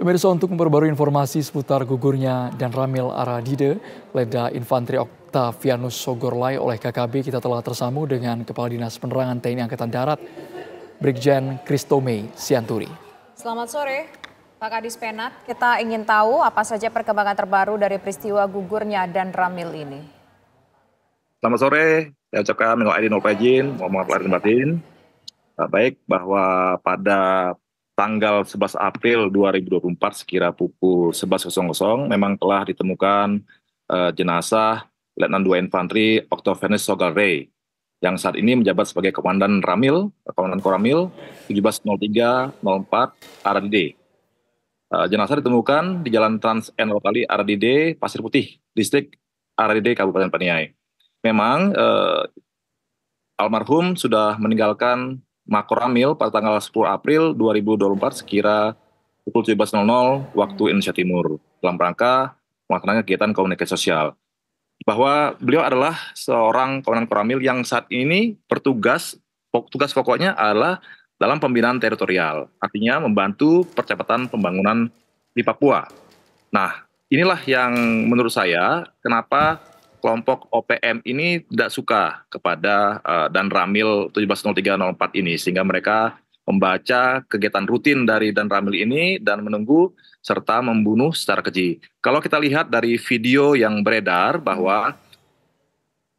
Pemirsa, untuk memperbarui informasi seputar gugurnya dan Ramil Aradide, Letda Infanteri Octavianus Sogorlai oleh KKB, kita telah tersambung dengan Kepala Dinas Penerangan TNI Angkatan Darat, Brigjen Kristome Sianturi. Selamat sore, Pak Kadis Penat. Kita ingin tahu apa saja perkembangan terbaru dari peristiwa gugurnya dan Ramil ini. Selamat sore, saya ucapkan minal aidin wal faizin, mohon maaf lahir dan batin. Baik, bahwa pada tanggal 11 April 2024 sekira pukul 11.00 memang telah ditemukan jenazah Letnan 2 Infanteri Octavianus Sogorlai yang saat ini menjabat sebagai Komandan Koramil 170304 Aradide. Jenazah ditemukan di Jalan Trans N Rotali Aradide, Pasir Putih, Distrik Aradide, Kabupaten Paniai. Memang almarhum sudah meninggalkan Makoramil pada tanggal 10 April 2024 sekira pukul 17.00 waktu Indonesia Timur dalam rangka melaksanakan kegiatan komunikasi sosial. Bahwa beliau adalah seorang Komandan Koramil yang saat ini tugas pokoknya adalah dalam pembinaan teritorial, artinya membantu percepatan pembangunan di Papua. Nah, inilah yang menurut saya kenapa kelompok OPM ini tidak suka kepada Dan Ramil 170304 ini, sehingga mereka membaca kegiatan rutin dari Dan Ramil ini dan menunggu serta membunuh secara keji. Kalau kita lihat dari video yang beredar bahwa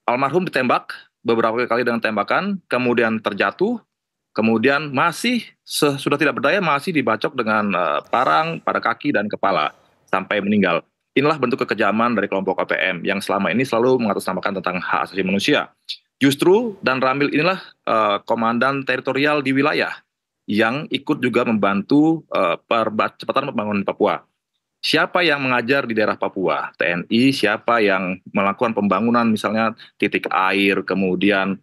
almarhum ditembak beberapa kali dengan tembakan, kemudian terjatuh, kemudian masih sudah tidak berdaya masih dibacok dengan parang pada kaki dan kepala sampai meninggal. Inilah bentuk kekejaman dari kelompok OPM yang selama ini selalu mengatasnamakan tentang hak asasi manusia. Justru Dan Ramil inilah komandan teritorial di wilayah yang ikut juga membantu percepatan pembangunan Papua. Siapa yang mengajar di daerah Papua? TNI. Siapa yang melakukan pembangunan misalnya titik air, kemudian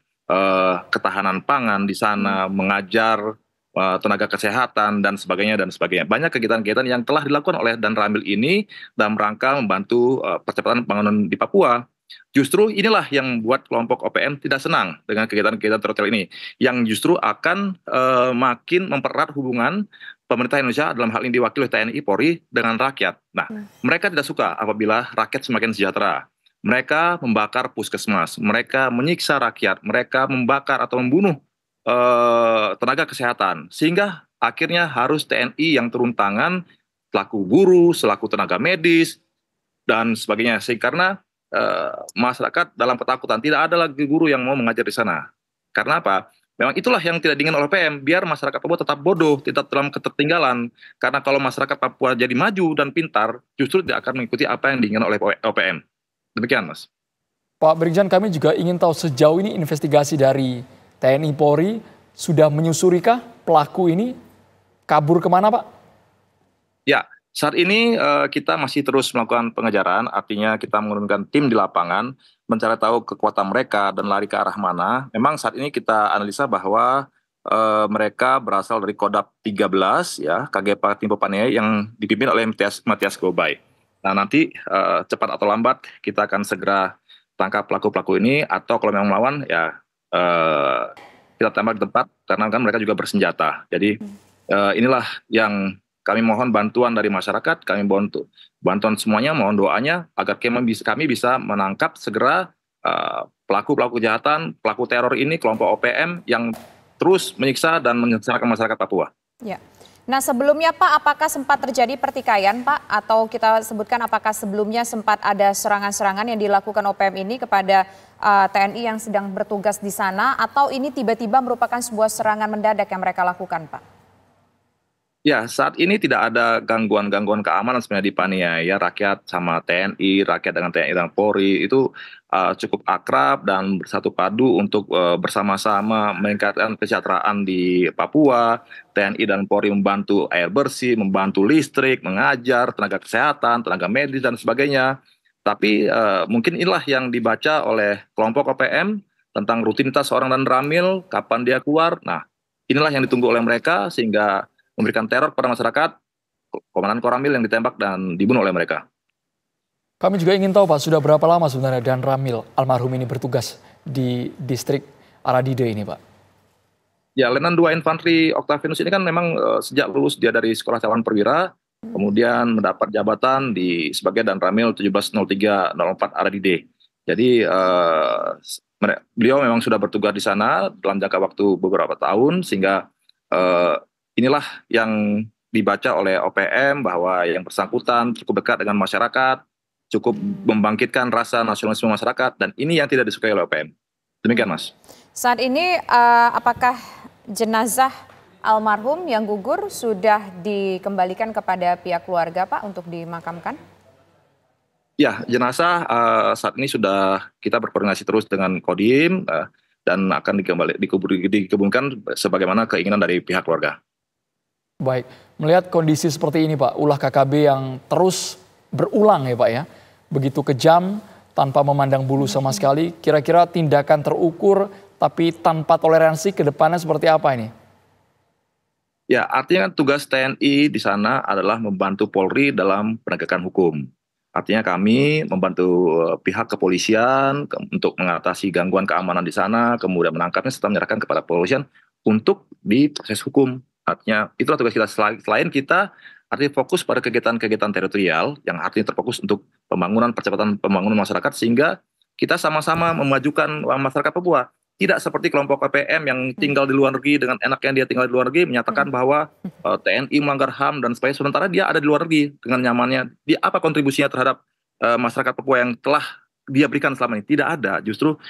ketahanan pangan di sana, mengajar tenaga kesehatan dan sebagainya dan sebagainya. Banyak kegiatan-kegiatan yang telah dilakukan oleh Dan Ramil ini dalam rangka membantu percepatan pembangunan di Papua. Justru inilah yang membuat kelompok OPM tidak senang dengan kegiatan-kegiatan teritorial ini, yang justru akan makin mempererat hubungan pemerintah Indonesia dalam hal ini diwakili oleh TNI Polri dengan rakyat. Nah, mereka tidak suka apabila rakyat semakin sejahtera. Mereka membakar puskesmas, mereka menyiksa rakyat, mereka membakar atau membunuh tenaga kesehatan, sehingga akhirnya harus TNI yang turun tangan selaku guru, selaku tenaga medis dan sebagainya. Karena masyarakat dalam ketakutan, tidak ada lagi guru yang mau mengajar di sana. Karena apa? Memang itulah yang tidak diinginkan oleh PM, biar masyarakat Papua tetap bodoh, tetap dalam ketertinggalan. Karena kalau masyarakat Papua jadi maju dan pintar, justru tidak akan mengikuti apa yang diinginkan oleh OPM. Demikian, Mas. Pak Brigjen, kami juga ingin tahu sejauh ini investigasi dari TNI Polri sudah menyusurikah pelaku ini kabur kemana, Pak? Ya, saat ini kita masih terus melakukan pengejaran, artinya kita menurunkan tim di lapangan, mencari tahu kekuatan mereka dan lari ke arah mana. Memang saat ini kita analisa bahwa mereka berasal dari Kodap 13, ya, KGP Timpo Paniai yang dipimpin oleh Matias Gobay. Nah, nanti cepat atau lambat kita akan segera tangkap pelaku-pelaku ini, atau kalau memang melawan, ya kita tembak di tempat, karena kan mereka juga bersenjata. Jadi inilah yang kami mohon bantuan dari masyarakat, kami bantuan semuanya, mohon doanya agar kami bisa menangkap segera pelaku-pelaku kejahatan, pelaku teror ini, kelompok OPM yang terus menyiksa dan menyengsarakan masyarakat Papua. Ya. Nah, sebelumnya Pak, apakah sempat terjadi pertikaian Pak? Atau kita sebutkan apakah sebelumnya sempat ada serangan-serangan yang dilakukan OPM ini kepada TNI yang sedang bertugas di sana? Atau ini tiba-tiba merupakan sebuah serangan mendadak yang mereka lakukan, Pak? Ya, saat ini tidak ada gangguan-gangguan keamanan sebenarnya di Paniai, ya. Rakyat sama TNI, rakyat dengan TNI dan Polri itu cukup akrab dan bersatu padu untuk bersama-sama meningkatkan kesejahteraan di Papua. TNI dan Polri membantu air bersih, membantu listrik, mengajar, tenaga kesehatan, tenaga medis dan sebagainya. Tapi mungkin inilah yang dibaca oleh kelompok OPM tentang rutinitas seorang Dan Ramil, kapan dia keluar. Nah, inilah yang ditunggu oleh mereka sehingga memberikan teror kepada masyarakat, Komandan Koramil yang ditembak dan dibunuh oleh mereka. Kami juga ingin tahu, Pak, sudah berapa lama sebenarnya Dan Ramil almarhum ini bertugas di distrik Aradide ini, Pak? Ya, Letnan 2 Infanteri Octavianus ini kan memang sejak lulus dia dari Sekolah Calon Perwira, kemudian mendapat jabatan sebagai Dan Ramil 170304 RDD. Jadi beliau memang sudah bertugas di sana dalam jangka waktu beberapa tahun, sehingga inilah yang dibaca oleh OPM bahwa yang bersangkutan cukup dekat dengan masyarakat, cukup membangkitkan rasa nasionalisme masyarakat, dan ini yang tidak disukai oleh OPM. Demikian, Mas. Saat ini apakah jenazah almarhum yang gugur sudah dikembalikan kepada pihak keluarga, Pak, untuk dimakamkan? Ya, jenazah saat ini sudah kita berkoordinasi terus dengan Kodim dan akan dikebumikan sebagaimana keinginan dari pihak keluarga. Baik, melihat kondisi seperti ini Pak, ulah KKB yang terus berulang ya Pak ya, begitu kejam tanpa memandang bulu sama sekali, kira-kira tindakan terukur tapi tanpa toleransi ke depannya seperti apa ini? Ya, artinya kan tugas TNI di sana adalah membantu Polri dalam penegakan hukum. Artinya kami membantu pihak kepolisian untuk mengatasi gangguan keamanan di sana, kemudian menangkapnya serta menyerahkan kepada kepolisian untuk diproses hukum. Artinya itulah tugas kita. Selain kita artinya fokus pada kegiatan-kegiatan teritorial yang artinya terfokus untuk percepatan pembangunan masyarakat, sehingga kita sama-sama memajukan masyarakat Papua. Tidak seperti kelompok KPM yang tinggal di luar negeri dengan enaknya dia tinggal di luar negeri menyatakan bahwa TNI melanggar HAM dan sebagainya, sementara dia ada di luar negeri dengan nyamannya. Dia apa kontribusinya terhadap masyarakat Papua yang telah dia berikan selama ini? Tidak ada. Justru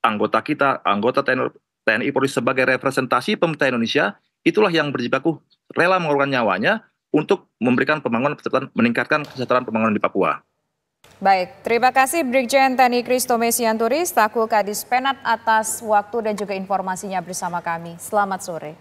anggota TNI Polri sebagai representasi pemerintah Indonesia itulah yang berjibaku rela mengorbankan nyawanya untuk memberikan pembangunan, meningkatkan kesejahteraan pembangunan di Papua. Baik, terima kasih Brigjen TNI Christomé Sianturi, stafku Kadis Penat atas waktu dan juga informasinya bersama kami. Selamat sore.